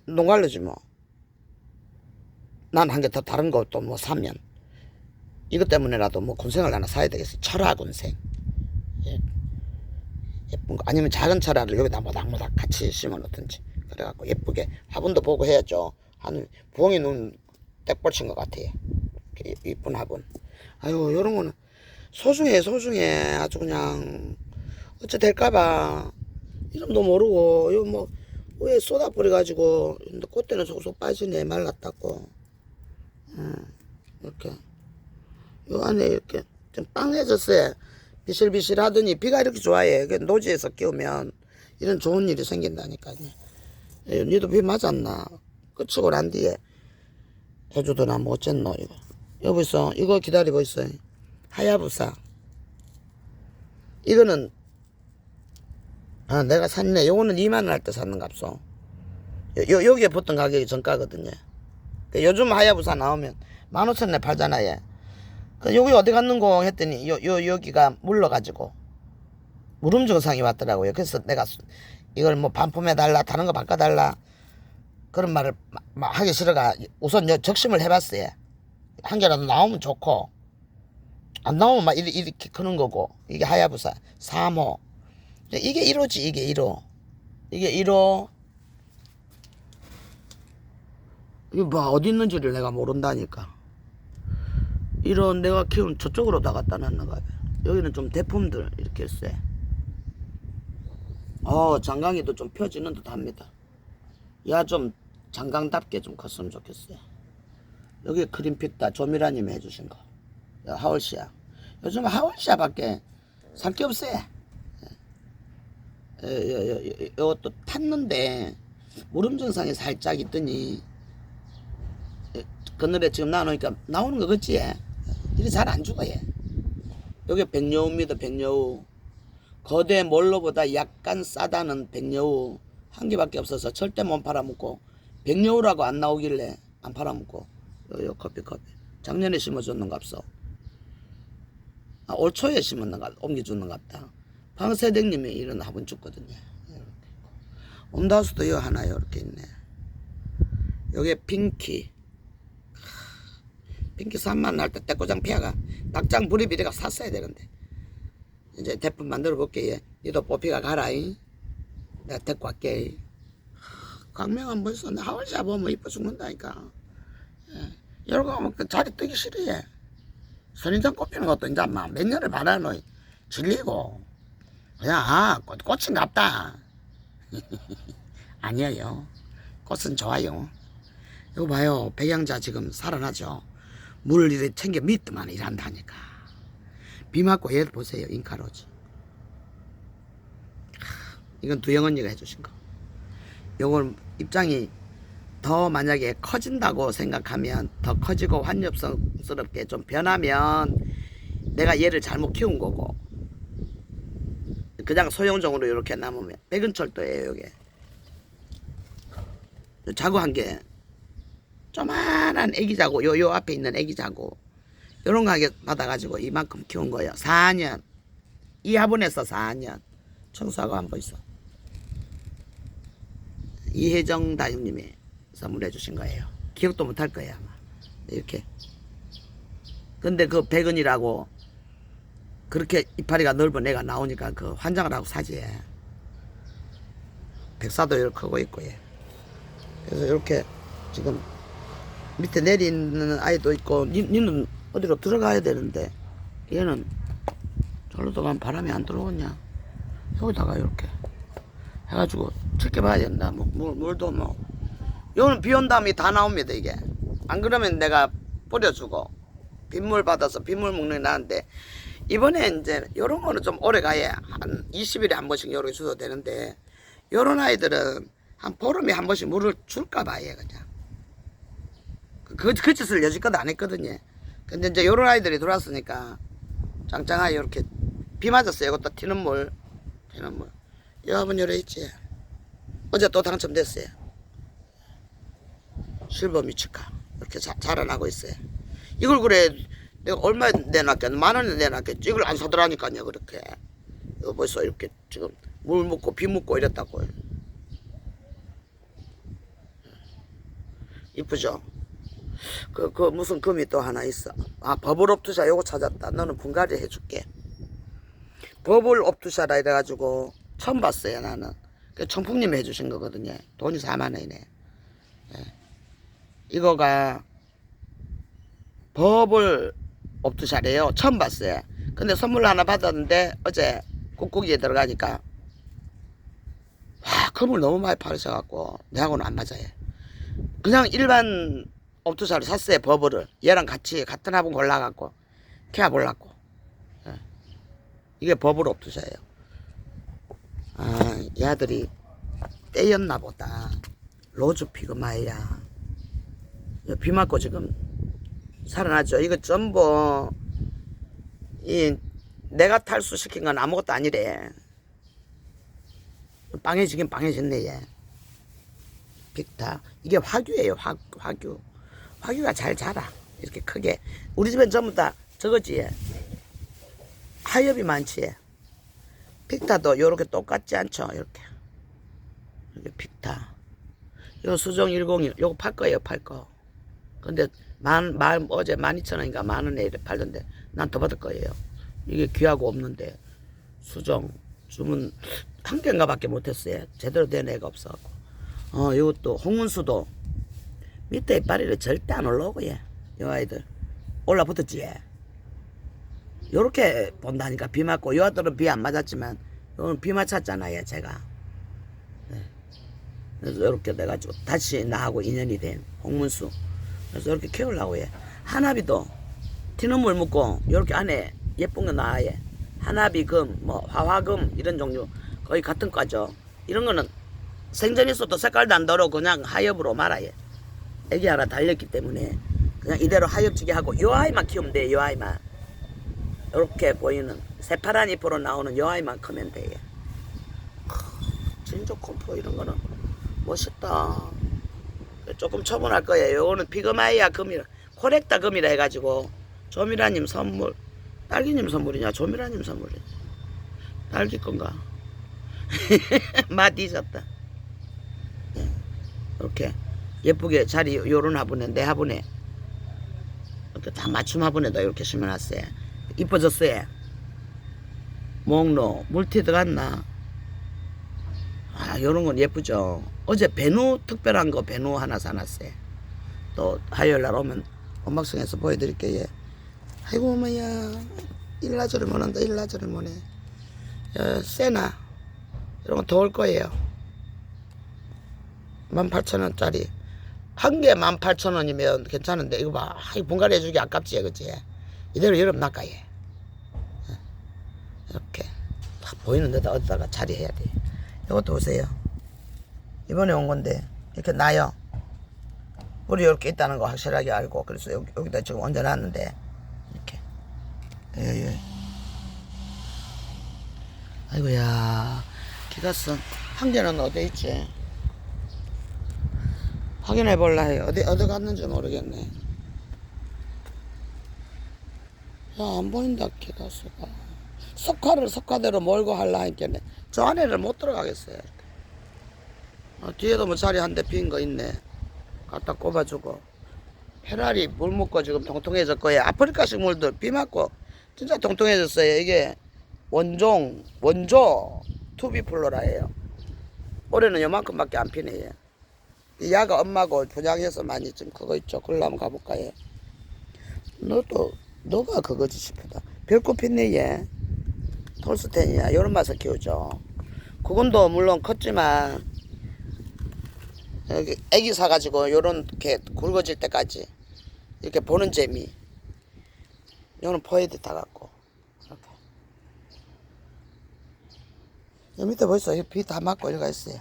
농갈르지 뭐. 난 한 개 더 다른 것도 뭐 사면 이것 때문에라도 뭐 군생을 하나 사야 되겠어. 철화 군생. 예. 예쁜 거 아니면 작은 철화를 여기다 모닥모닥 같이 심어 놓든지 그래갖고 예쁘게 화분도 보고 해야죠. 한 부엉이 눈 떼꼴 친것 같아요. 이쁜 화분. 아유, 요런 거는 소중해 아주 그냥 어째 될까봐 이름도 모르고 이거 뭐 왜 쏟아 뿌려가지고 꽃대는 속속 빠지네. 말랐다고. 이렇게 요 안에 이렇게 좀 빵해졌어요. 비실비실 하더니 비가 이렇게 좋아해. 노지에서 끼우면 이런 좋은 일이 생긴다니까요. 니도 비 맞았나? 끝이고 난 뒤에 해주더나 뭐 어쨌노 이거. 여보 있어. 이거 기다리고 있어요. 하야부사. 이거는 내가 샀네. 요거는 2만원 할 때 샀는 값소. 여기에 붙던 가격이 정가거든요. 요즘 하야부사 나오면 15,000원에 팔잖아요. 여기 어디 갔는고 했더니 여기가 물러가지고 물음 증상이 왔더라고요. 그래서 내가 이걸 뭐 반품해달라 다른 거 바꿔달라 그런 말을 하기 싫어가 우선 적심을 해봤어요. 한 개라도 나오면 좋고 안 나오면 막 이렇게 크는 거고. 이게 하야부사 3호. 이게 1호지. 이게 1호. 이게 1호. 이거 뭐 어디 있는지를 내가 모른다니까. 이런 내가 키운 저쪽으로 다 갖다 놨나 봐요. 여기는 좀 대품들 이렇게 쎄. 장강이도 좀 펴지는 듯 합니다. 야, 좀 장강답게 좀 컸으면 좋겠어요. 여기 크림피타 조미라님이 해주신 거. 하월시아. 요즘 하월시아밖에 살 게 없어요. 이것도 탔는데 무름 증상이 살짝 있더니 그늘에 지금 나오니까 나오는 거 같지? 이리 잘 안 죽어. 얘. 여기 백여우입니다. 백여우. 거대 몰로보다 약간 싸다는 백여우 한 개밖에 없어서 절대 못 팔아먹고, 백여우라고 안 나오길래 안 팔아먹고. 요 커피 작년에 심어줬는 값어. 올 초에 심었는 값 옮겨줬는 값다. 방세댁님이 이런 화분 줬거든요. 온다수도 여 하나 이렇게 있네. 요게 핑키 3만 날 때 떼꼬장 피아가 낙장 불입이래가 샀어야 되는데 이제 대품 만들어 볼게. 니도 뽑히가 가라잉. 내가 데리고 갈게. 광명한 벌써 하월시아 보면 이뻐 죽는다니까. 이러고 하면 그 자리 뜨기 싫어해. 선인장 꼽히는 것도 이제 막 몇 년을 바라노 질리고 그냥 꽃은 같다. 아니에요. 꽃은 좋아요. 이거 봐요. 백양자 지금 살아나죠. 물을 이렇게 챙겨 밑만 일한다니까. 비 맞고 얘를 보세요. 인카로즈. 이건 두영 언니가 해주신 거. 요걸 입장이 더 만약에 커진다고 생각하면 더 커지고 환엽성스럽게 좀 변하면 내가 얘를 잘못 키운 거고, 그냥 소형종으로 이렇게 남으면 백은철도예요. 요게 자구 한 개 조만한 애기자구 요 앞에 있는 애기자구 요런 가격 받아가지고 이만큼 키운 거예요. 4년 이 화분에서 4년 청소하고 한번 있어. 이혜정 다육님이 선물해 주신 거예요. 기억도 못할 거예요 아마. 이렇게. 근데 그 백은이라고 그렇게 이파리가 넓은 애가 나오니까 그 환장을 하고 사지. 백사도 이렇게 크고 있고. 그래서 이렇게 지금 밑에 내리는 아이도 있고. 니는 어디로 들어가야 되는데 얘는 저로도 가면 바람이 안 들어오냐. 여기다가 이렇게 해가지고 지켜봐야 된다. 물도 뭐 요거는 비 온 다음에 다 나옵니다. 이게 안 그러면 내가 뿌려주고 빗물 받아서 빗물 먹는 게 나은데 이번에 이제 요런 거는 좀 오래 가야 한 20일에 한 번씩 요렇게 줘도 되는데 요런 아이들은 한 보름에 한 번씩 물을 줄까 봐 얘 그냥 그 짓을 여지껏 안 했거든요. 근데 이제 요런 아이들이 들어왔으니까 짱짱하게 이렇게 비 맞았어요. 이것도 튀는 물 여러분 요래 있지. 어제 또 당첨됐어요. 실버 미츠카 이렇게 자라나고 있어요. 이걸 그래 내가 얼마에 내놨겠냐 10,000원에 내놨겠지. 이걸 안 사더라니까요. 그렇게 이거 벌써 이렇게 지금 물 묻고 비 묻고 이랬다고. 이쁘죠? 그 무슨 금이 또 하나 있어. 아 버블 옵투샤 요거 찾았다. 너는 분갈이 해줄게. 버블 옵투샤라 이래가지고 처음 봤어요 나는. 그 청풍님이 해주신 거거든요. 돈이 40,000원이네. 예. 이거가 버블 옵투샤래요. 처음 봤어요. 근데 선물 하나 받았는데 어제 꾹꾹이에 들어가니까 와 금을 너무 많이 팔으셔갖고 내하고는 안 맞아요. 그냥 일반 옵투샤를 샀어요. 버블을 얘랑 같이 같은 화분 골라갖고 캐어보려고. 예. 이게 버블 옵투샤예요. 아 얘들이 떼였나 보다. 로즈 피그마이야. 비 맞고 지금 살아났죠. 이거 전부 이 내가 탈수시킨 건 아무것도 아니래. 빵해지긴 빵해졌네 얘. 빅타 이게 화규예요. 화규. 화규가 잘 자라. 이렇게 크게. 우리 집엔 전부 다 저거지. 하엽이 많지. 빅타도 요렇게 똑같지 않죠. 이렇게 빅타. 요 수정 101 요거 팔 거예요. 팔 거. 근데 어제 12,000원인가 10,000원에 팔던데 난 더 받을 거예요. 이게 귀하고 없는데 수정 주문 한 개인가 밖에 못했어요. 제대로 된 애가 없어갖고. 이것도 홍문수도 밑에 이파리를 절대 안 올라오고 요 아이들 올라붙었지 얘. 요렇게 본다니까. 비 맞고 요 아들은 비 안 맞았지만 요는 비 맞췄잖아요 제가. 네. 그래서 요렇게 돼가지고 다시 나하고 인연이 된 홍문수. 그래서 이렇게 키우려고 해. 하나비도 튀는 물 묻고 요렇게 안에 예쁜 거 나와요. 하나비 금, 뭐 화화금 이런 종류 거의 같은 과죠. 이런 거는 생전 있어도 색깔도 안 더러 그냥 하엽으로 말아요. 애기 하나 달렸기 때문에 그냥 이대로 하엽지게 하고 요 아이만 키우면 돼요. 요 아이만 이렇게 보이는 새파란 잎으로 나오는 요 아이만 크면 돼요. 진조 콤포 이런 거는 멋있다. 조금 처분할 거예요. 요거는 피그마이아 금이라 코렉타 금이라 해가지고 조미라님 선물. 딸기님 선물이냐 조미라님 선물이냐. 딸기 건가. 맛 잊었다. 이렇게 예쁘게 자리 요런 화분에 내 화분에 이렇게 다 맞춤 화분에다 이렇게 심어놨어요. 이뻐졌어요. 목로 물티 들어갔나. 아 요런건 예쁘죠. 어제 배누 특별한 거 배누 하나 사놨어요. 또 화요일날 오면 원박성에서 보여드릴게요. 아이고 어머야 일라저를 못한다. 일라저를 못해. 세나 이런 거 더 올 거예요. 18,000원짜리 한 개 18,000원이면 괜찮은데 이거 봐. 분갈이 해주기 아깝지 그치. 이대로 여름 낚아요. 이렇게 딱 보이는 데다 어디다가 자리해야 돼. 이것도 보세요. 이번에 온 건데 이렇게 나요. 뿌리 이렇게 있다는 거 확실하게 알고 그래서 여기다 지금 얹어놨는데 이렇게. 예. 아이고야 기가성 한 개는 어디 있지? 확인해 볼라 해요. 어디 갔는지 모르겠네. 야 안 보인다 기가수가. 석화를 석화대로 몰고 할라 했겠네. 저 안에를 못 들어가겠어요. 뒤에도 뭐 자리 한 대 빈 거 있네. 갖다 꼽아주고. 페라리 물 묻고 지금 통통해졌고요. 아프리카식 물들 비 맞고 진짜 통통해졌어요. 이게 원조 투비플로라예요. 올해는 요만큼밖에 안 피네요. 이 야가 엄마고 분양해서 많이 좀 그거 있죠. 그걸로 한번 가볼까요? 너가 그거지 싶다. 별꽃 폈네 얘. 톨스텐이야. 요런 맛을 키우죠. 그건도 물론 컸지만 여기 애기 사가지고 요렇게 굵어질 때까지 이렇게 보는 재미. 요는 포에드 다 갖고 이렇게 여기 밑에 벌써 비 다 맞고 이리가 있어요.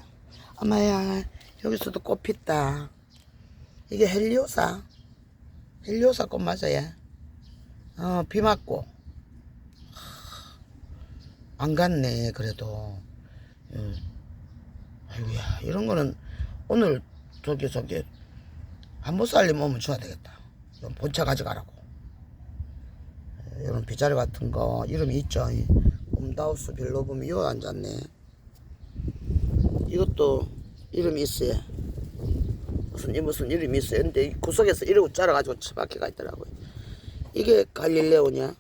엄마야, 여기서도 꽃 폈다. 이게 헬리오사. 헬리오사 꽃 맞아요. 비 맞고. 안 갔네, 그래도. 아이고야, 이런 거는 오늘 저기 한번 살림 오면 줘야 되겠다. 이건 본차 가져가라고. 이런 빗자루 같은 거 이름이 있죠. 홈다우스 빌로봄이 이거 앉았네. 이것도 이름이 있어요. 무슨 이름이 있어요. 근데 이 구석에서 이러고 자라가지고 치바퀴가 있더라고요. 이게 갈릴레오냐?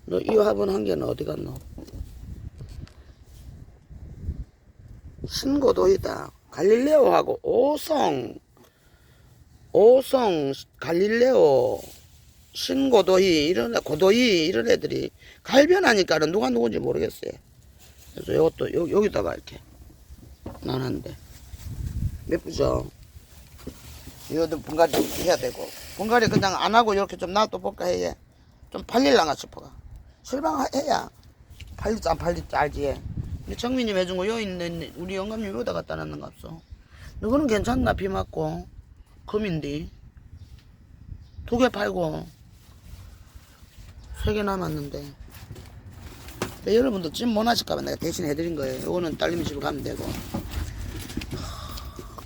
너 이 화분 한 개는 어디 갔노? 신고도이다. 갈릴레오하고 오성 갈릴레오 신고도이 고도이 이런 애들이 갈변하니까는 누가 누군지 모르겠어요. 그래서 이것도 여기다가 이렇게 놔놨는데 예쁘죠? 이것도 분갈이 좀 해야 되고, 분갈이 그냥 안 하고 이렇게 좀 놔둬볼까 해. 좀 팔릴랑가 싶어가. 실망해야 팔릴지 안 팔릴지 알지. 근데 정민님 해준 거 여기 있는 우리 영감님 여기다 갖다 놨는 거 없어. 너거는 괜찮나? 비 맞고 금인데 2개 팔고 3개 남았는데. 근데 여러분도 찜 못 하실까봐 내가 대신 해드린 거예요. 요거는 딸님이 집에 가면 되고.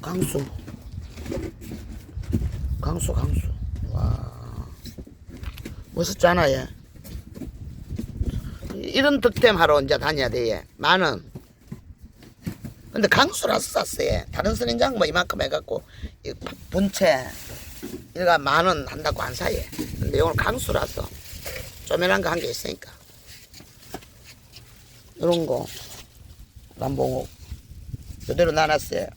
강수. 와, 멋있잖아 얘. 이런 득템 하러 이제 다녀야 돼 얘. 만원. 근데 강수라서 샀어 얘. 다른 선인장 뭐 이만큼 해갖고 본체 얘가 10,000원 한다고 안 사 얘. 근데 이건 강수라서 쪼매난 거 한 개 있으니까. 이런 거 남봉옥 이대로 놔놨어요.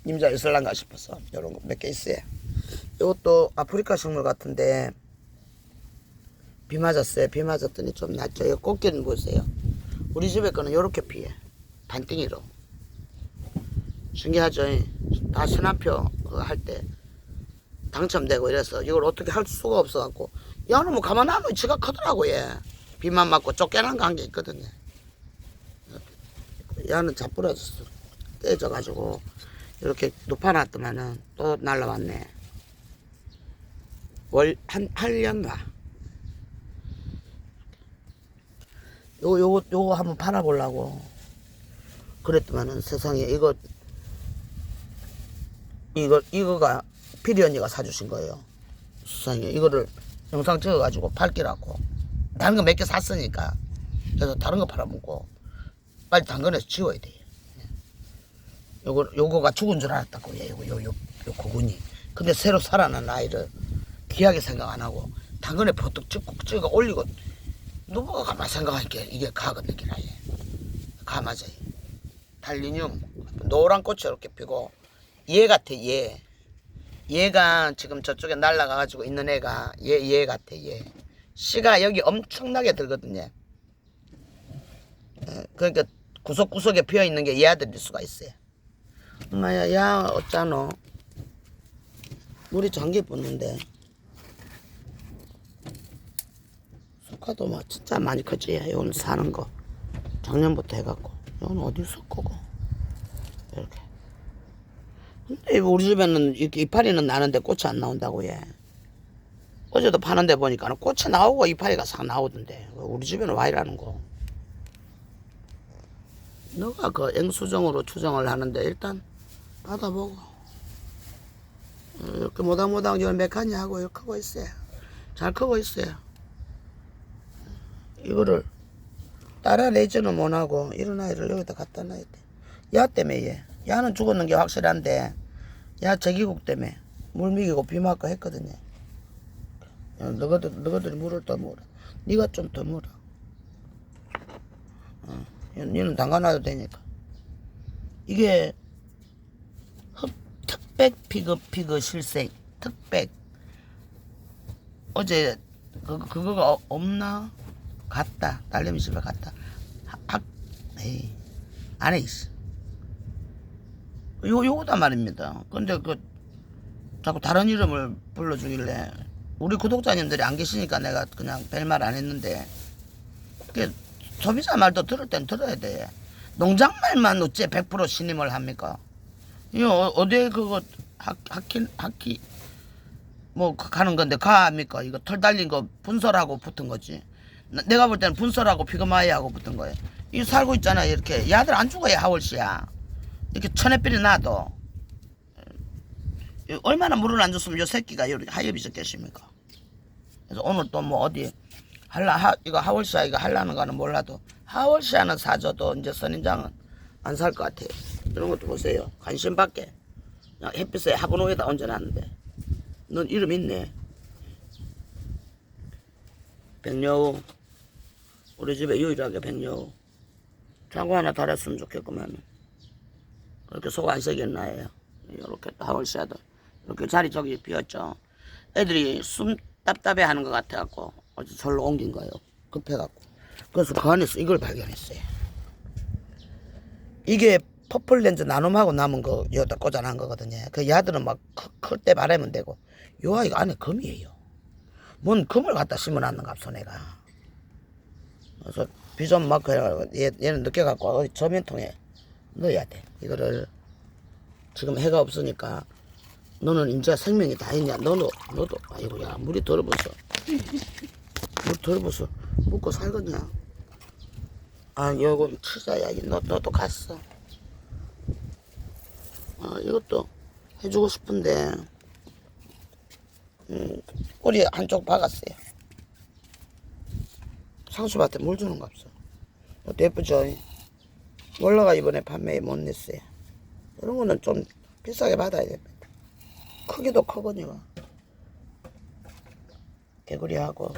임자 있을란가 싶어서. 이런 거 몇 개 있어요. 이것도 아프리카 식물 같은데 비 맞았어요. 비 맞았더니 좀 낫죠. 이 꽃게는 보세요. 우리 집에 거는 요렇게 피해. 반띵이로. 신기하죠. 다 신화표 할 때 당첨되고 이래서 이걸 어떻게 할 수가 없어갖고, 야는 뭐 가만 안 하면 지가 크더라고 얘. 비만 맞고 쫓겨난 거 한 게 있거든요. 야는 자뿌러졌어. 떼져가지고 이렇게 높아놨더만은 또 날라왔네. 한 8년 와. 요거 한번 팔아보려고 그랬더만은 세상에 이거가 피리 언니가 사주신 거예요. 세상에 이거를 영상 찍어가지고 팔기라고. 다른 거 몇 개 샀으니까. 그래서 다른 거 팔아먹고 빨리 당근에서 지워야 돼. 요거가 죽은 줄 알았다고. 요 고군이. 근데 새로 살아난 아이를 귀하게 생각 안 하고 당근에 버뜩 찍어 올리고, 누구가 가만 생각하니까 이게 가거든. 가 맞아요. 달리늄 노란 꽃이 이렇게 피고 얘 같아. 얘가 지금 저쪽에 날아가가지고 있는 애가 얘 같아. 얘 씨가 여기 엄청나게 들거든요. 그러니까 구석구석에 피어있는 게 얘아들일 수가 있어요. 엄마야, 야 어쩌노? 물이 잠겨 붙는데. 석화도 막 진짜 많이 컸지. 이건 사는 거 작년부터 해갖고. 이건 어디서 거고 이렇게. 근데 우리 집에는 이렇게 이파리는 나는데 꽃이 안 나온다고 얘. 어제도 파는데 보니까 꽃이 나오고 이파리가 싹 나오던데. 우리 집에는 와 이라는 거. 너가 그 앵수정으로 추정을 하는데 일단 받아보고 이렇게 모닥모닥 이걸 몇 칸이 하고 이렇게 크고 있어요. 잘 크고 있어요. 이거를 따라내지는 못하고 이런 아이를 여기다 갖다 놔야 돼. 야 때문에 얘. 야는 죽었는 게 확실한데 야 제기국 때문에 물 먹이고 비 맞고 했거든요. 너희들이 물을 더 물어. 네가 좀 더 물어. 얘는 담가놔도 되니까. 이게 특백 피그 실생 특백. 어제 그거가 없나? 갔다. 딸내미 집에 갔다. 에이, 안에 있어. 요거다 말입니다. 근데 자꾸 다른 이름을 불러주길래 우리 구독자님들이 안 계시니까 내가 그냥 별말 안 했는데, 그게 소비자 말도 들을 땐 들어야 돼. 농작물만 어째 100% 신임을 합니까? 이거 어디에 그거 학기 뭐 가는 건데 합니까? 이거 털 달린 거 분설하고 붙은 거지. 내가 볼 때는 분설하고 피그마이하고 붙은 거예요. 이거 살고 있잖아. 이렇게 야들 안 죽어야 하월씨야. 이렇게 천에필이 나도 얼마나 물을 안 줬으면 요 새끼가 이렇게 하엽이 적겠습니까? 그래서 오늘 또 뭐 어디 이거 하월씨야 이거 하려는 거는 몰라도 하월씨야는 사줘도 이제 선인장은 안 살 것 같아요. 이런 것도 보세요. 관심밖에 햇빛에 화분에다 얹어놨는데 넌 이름 있네. 백여우. 우리 집에 유일하게 백여우. 자고 하나 달았으면 좋겠구만. 그렇게 속 안 썩였나 해요. 이렇게 또 하월씨야도 이렇게 자리 저기 비었죠. 애들이 숨 답답해 하는 것 같아갖고 어제 절로 옮긴 거예요. 급해갖고. 그래서 그 안에서 이걸 발견했어요. 이게 퍼플 렌즈 나눔하고 남은 거 여기다 꽂아놓은 거거든요. 그 야들은 막 클 때 바르면 되고 요 아이가 안에 금이에요. 뭔 금을 갖다 심어놨는가 없어 내가. 그래서 비 좀 맞고 해가지고 얘는 늦게 갖고 어디 저면통에 넣어야 돼. 이거를 지금 해가 없으니까 너는 이제 생명이 다 있냐. 너도 아이고야 물이 더러워서 물 더러워서 먹고 살겠냐. 아 요건 치자야. 너도 갔어. 아 이것도 해주고 싶은데 꼬리 한쪽 박았어요. 상수밭에 물 주는 거 없어. 이것도 예쁘죠. 몰라가 이번에 판매에 못 냈어요. 이런 거는 좀 비싸게 받아야 됩니다. 크기도 크거든요. 개구리하고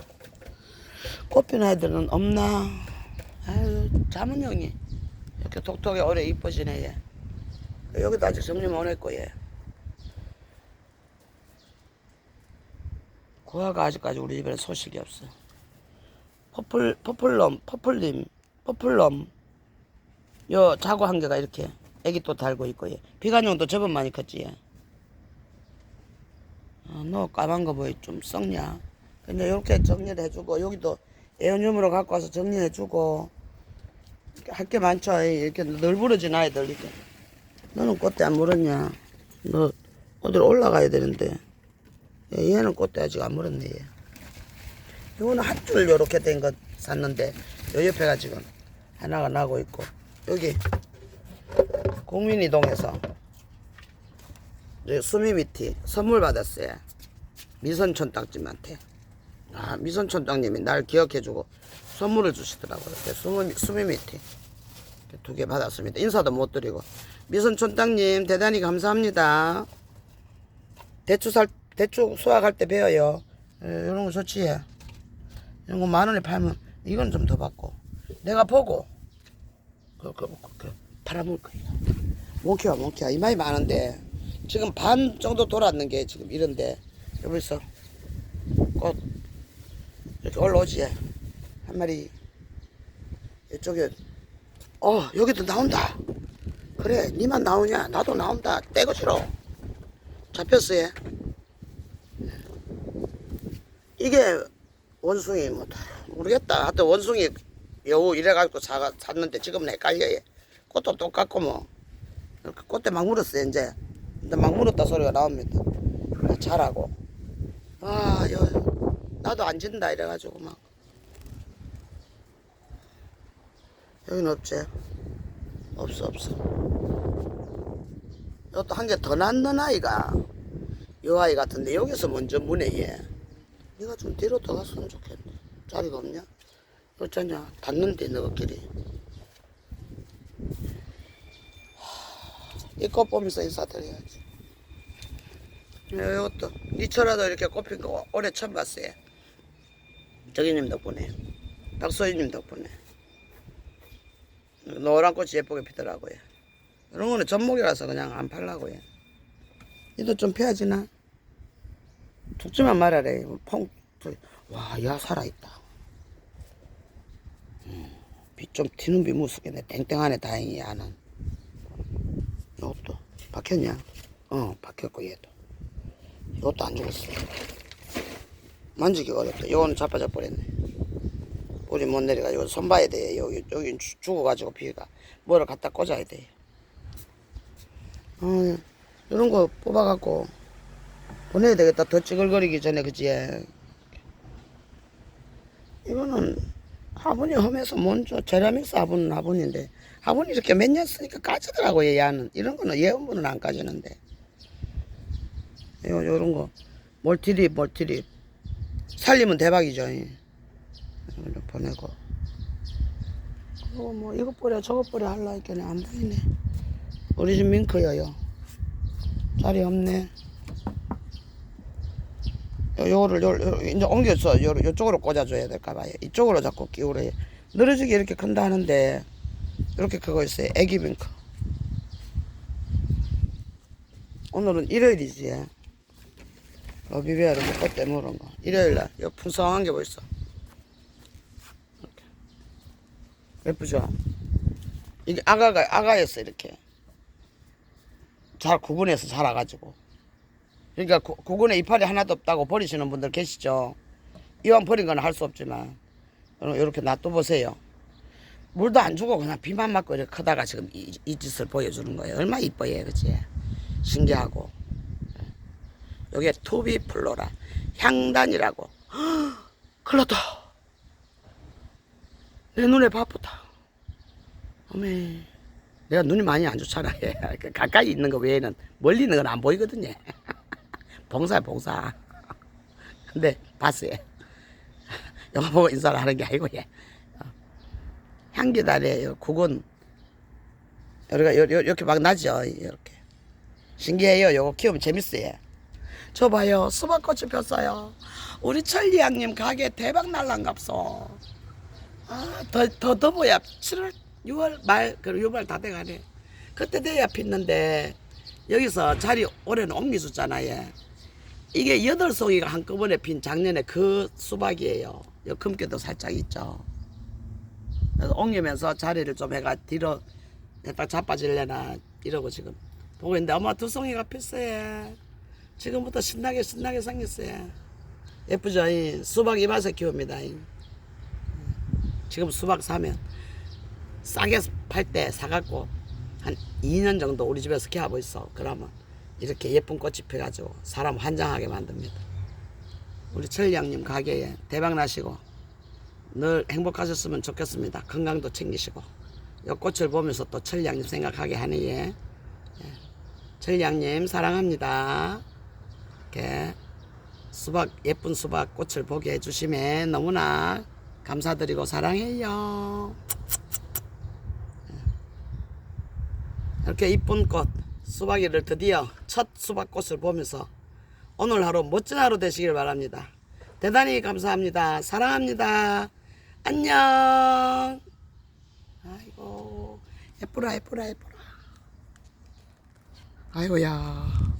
꽃 피는 애들은 없나. 아유 자문형이 이렇게 독특하게 오래 이뻐지네 얘. 여기도 아직 정리 못 했고 얘. 고아가 아직까지 우리 집에는 소식이 없어. 퍼플럼 요 자구 한 개가 이렇게 애기 또 달고 있고 얘. 비간용도 저번 많이 컸지 얘. 너 까만 거 뭐 좀 썩냐. 근데 이렇게 정리를 해주고 여기도 에어늄으로 갖고 와서 정리해주고 할 게 많죠. 이렇게 널브러진 아이들 이렇게. 너는 꽃대 안 물었냐? 너 어디로 올라가야 되는데. 얘는 꽃대 아직 안 물었네 얘. 이거는 한 줄 요렇게 된 거 샀는데 요 옆에가 지금 하나가 나고 있고 여기 국민이동에서 수미미티 선물 받았어요. 미선촌땅님한테. 아 미선촌땅님이 날 기억해주고 선물을 주시더라고요. 수미미티 2개 받았습니다. 인사도 못 드리고. 미선촌땅님 대단히 감사합니다. 대추 수확할 때 배워요. 이런 거 좋지. 이런 거 10,000원에 팔면 이건 좀 더 받고 내가 보고 팔아먹을 거예요. 못 키워 이 말이 많은데 지금 반 정도 돌았는 게 지금 이런데 여기 있어. 꽃 이렇게 올라오지. 한 마리 이쪽에 여기도 나온다. 그래 니만 나오냐. 나도 나온다. 떼고 싫어. 잡혔어 얘. 이게 원숭이 뭐 모르겠다. 하여튼 원숭이 여우 이래가지고 샀는데 지금은 헷갈려 얘. 꽃도 똑같고 뭐 이렇게 꽃대 막 물었어요 이제. 근데 막 물었다 소리가 나옵니다. 자라고. 나도 안 진다 이래가지고 막. 여기는 없지. 없어. 이것도 한 개 더 낳는 아이가 요 아이 같은데 여기서 먼저 무네 얘. 네가 좀 뒤로 더 갔으면 좋겠네. 자리가 없냐? 어쩌냐? 닿는데 너희끼리. 이 꽃 보면서 인사드려야지. 이것도 니처라도 이렇게 꽃핀 거 올해 처음 봤어요. 저기님 덕분에, 박소희님 덕분에. 노란 꽃이 예쁘게 피더라고요. 이런 거는 전목이라서 그냥 안 팔라고요. 이도 좀 펴야지나. 죽지만 말아래. 와, 야 살아있다. 빛 좀 튀는 비 무섭겠네. 땡땡하네 다행히 야는. 이것도 박혔냐? 박혔고 얘도. 이것도 안 죽었어. 만지기 어렵다. 이거는 자빠져 버렸네. 뿌리 못 내려가지고 손 봐야 돼. 여기 죽어가지고 비가 뭐를 갖다 꽂아야 돼. 이런 거 뽑아갖고 보내야 되겠다. 더 찌글거리기 전에 그지? 이거는 화분이 험해서 먼저 제라믹스 화분인데 화분이 이렇게 몇 년 쓰니까 까지더라고요. 얘는 이런 거는 얘원분은 안 까지는데 요런 거 몰티립 살리면 대박이죠. 이거 보내고 뭐 이것 뿌려 저것 뿌려 할라 했더니 안 보이네. 우리 집 밍크여요. 자리 없네. 요거를 이제 옮겨서 요쪽으로 꽂아줘야 될까봐요. 이쪽으로 자꾸 끼우래. 늘어지게 이렇게 큰다 하는데 이렇게 크고 있어요. 애기 밍크. 오늘은 일요일이지. 러비베어를 꽃 때문에 거. 일요일날 요 풍성한 게 보있어. 이렇게. 예쁘죠? 이게 아가였어 이렇게. 잘 구분해서 자라가지고. 그러니까 구근에 이파리 하나도 없다고 버리시는 분들 계시죠. 이왕 버린 건 할 수 없지만 이렇게 놔둬보세요. 물도 안 주고 그냥 비만 맞고 이렇게 크다가 지금 이 짓을 보여주는 거예요. 얼마나 이뻐요 그치? 신기하고. 여기에 투비 플로라 향단이라고. 큰일 났다. 내 눈에 바쁘다. 어메, 내가 눈이 많이 안 좋잖아. 가까이 있는 거 외에는 멀리 있는 건 안 보이거든요. 봉사. 근데 봤어요. 영화 보고 인사를 하는 게 아니고 예. 향기달에 국은 이렇게 막 나죠. 이렇게 신기해요. 요거 키우면 재밌어요. 저 봐요. 수박꽃이 폈어요. 우리 천리 양님 가게 대박 날란갑소. 더 더워야 7월 6월 말 그리고 6월 다 돼가네. 그때 돼야 폈는데 여기서 자리 올해는 옮기셨잖아요. 이게 8송이가 한꺼번에 핀 작년에 그 수박이에요. 요 금괴도 살짝 있죠. 그래서 옮기면서 자리를 좀 해가 뒤로 딱 자빠질래나 이러고 지금 보고 있는데 엄마 2송이가 폈어요. 지금부터 신나게 생겼어요. 예쁘죠? 수박 이 맛에 키웁니다. 지금 수박 사면 싸게 팔 때 사갖고 한 2년 정도 우리 집에서 키워보고 있어. 그러면 이렇게 예쁜 꽃이 펴가지고 사람 환장하게 만듭니다. 우리 천리양님 가게에 대박 나시고 늘 행복하셨으면 좋겠습니다. 건강도 챙기시고 이 꽃을 보면서 또 천리양님 생각하게 하네. 예. 천리양님 사랑합니다. 이렇게 수박 예쁜 수박 꽃을 보게 해주시면 너무나 감사드리고 사랑해요. 이렇게 이쁜 꽃 수박이를 드디어 첫 수박꽃을 보면서 오늘 하루 멋진 하루 되시길 바랍니다. 대단히 감사합니다. 사랑합니다. 안녕. 아이고 예쁘라. 아이고야.